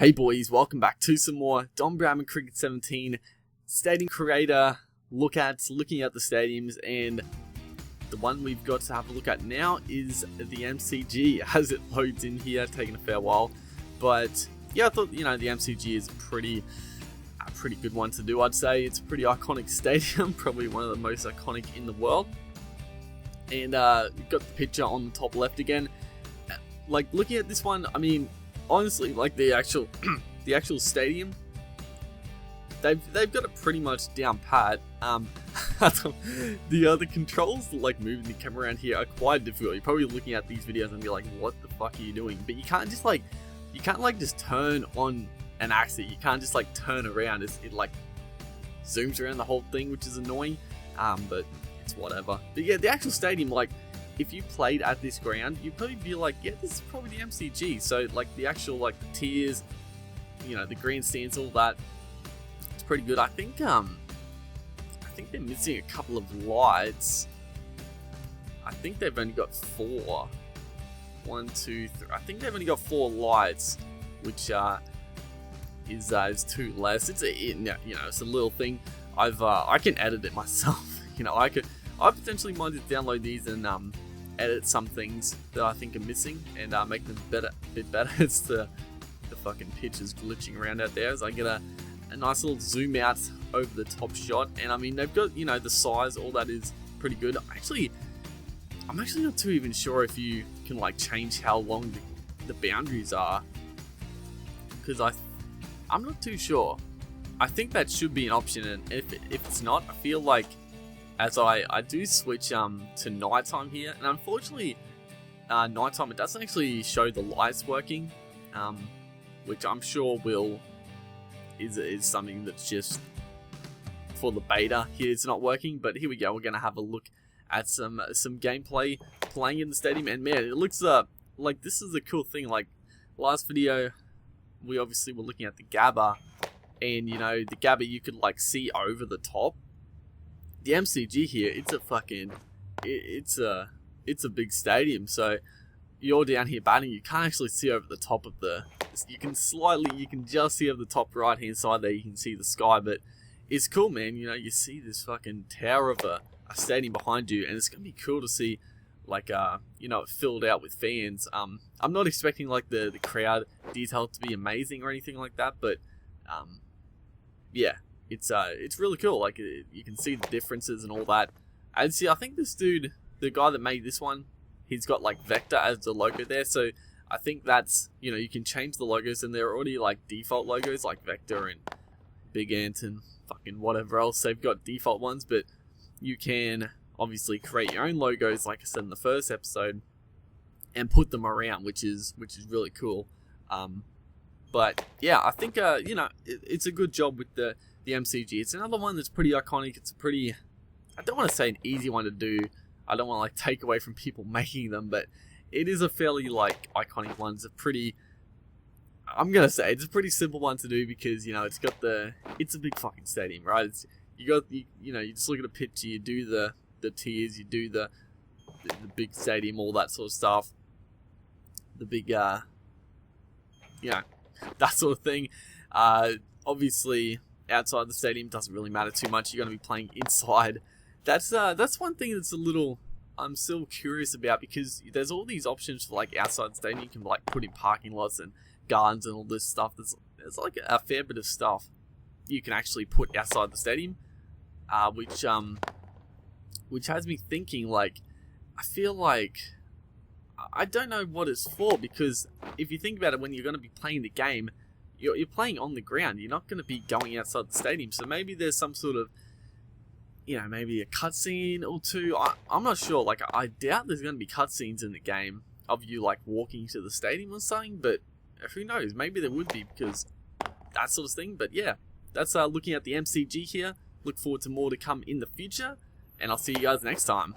Hey boys, welcome back to some more Bradman Cricket 17 stadium creator looking at the stadiums, and the one we've got to have a look at now is the MCG as it loads in here, taking a fair while. But yeah, I thought, the MCG is a pretty good one to do. I'd say it's a pretty iconic stadium, probably one of the most iconic in the world. And we've got the picture on the top left again. Like, looking at this one, I mean, honestly, like the actual stadium, they've got it pretty much down pat. The controls, like moving the camera around here, are quite difficult. You're probably looking at these videos and be like, what the fuck are you doing? But you can't just turn on an axis. You can't just like turn around. It like zooms around the whole thing, which is annoying. But it's whatever. But yeah, the actual stadium, like, if you played at this ground, you'd probably be like, yeah, this is probably the MCG. So like the actual, like, the tiers, the grandstands, all that, it's pretty good. I think they're missing a couple of lights. I think they've only got 4. 1, 2, 3. I think they've only got 4 lights, which is 2 less. It's a little thing. I can edit it myself. I potentially might just download these and edit some things that I think are missing and make them a bit better. It's the fucking pitch is glitching around out there as I get a nice little zoom out over the top shot. And I mean, they've got, the size, all that is pretty good. I'm actually not too even sure if you can like change how long the boundaries are, because I'm not too sure. I think that should be an option, and if it's not, I feel like, as I do switch to nighttime here, and unfortunately nighttime, it doesn't actually show the lights working, which I'm sure is something that's just for the beta here. It's not working, but here we go. We're gonna have a look at some gameplay playing in the stadium, and man, it looks like this is a cool thing. Like last video, we obviously were looking at the Gabba, and the Gabba you could like see over the top. The MCG here, it's a big stadium, so you're down here batting, you can't actually see over the top of you can just see over the top right hand side there, you can see the sky, but it's cool, man. You see this fucking tower of a stadium behind you, and it's gonna be cool to see, like, it filled out with fans. I'm not expecting like the crowd detail to be amazing or anything like that, but yeah. It's really cool. Like, you can see the differences and all that. And see, I think this dude, the guy that made this one, he's got like Vector as the logo there. So I think that's, you can change the logos, and they're already like default logos like Vector and Big Ant and fucking whatever else. They've got default ones, but you can obviously create your own logos, like I said in the first episode, and put them around, which is really cool. But yeah, I think it's a good job with the MCG. It's another one that's pretty iconic. It's a pretty, I don't want to say an easy one to do. I don't want to like take away from people making them, but it is a fairly like iconic one. It's a pretty, I'm gonna say it's a pretty simple one to do, because it's a big fucking stadium, right? You just look at a picture, you do the tiers, you do the big stadium, all that sort of stuff. The big that sort of thing. Obviously, outside the stadium doesn't really matter too much. You're going to be playing inside. That's one thing that's I'm still curious about, because there's all these options for like outside the stadium. You can like put in parking lots and gardens and all this stuff. There's like a fair bit of stuff you can actually put outside the stadium, which has me thinking, like, I feel like I don't know what it's for, because if you think about it, when you're going to be playing the game, you're playing on the ground. You're not going to be going outside the stadium. So maybe there's some sort of, maybe a cutscene or two. I'm not sure. Like, I doubt there's going to be cutscenes in the game of you like walking to the stadium or something. But who knows? Maybe there would be, because that sort of thing. But yeah, that's looking at the MCG here. Look forward to more to come in the future, and I'll see you guys next time.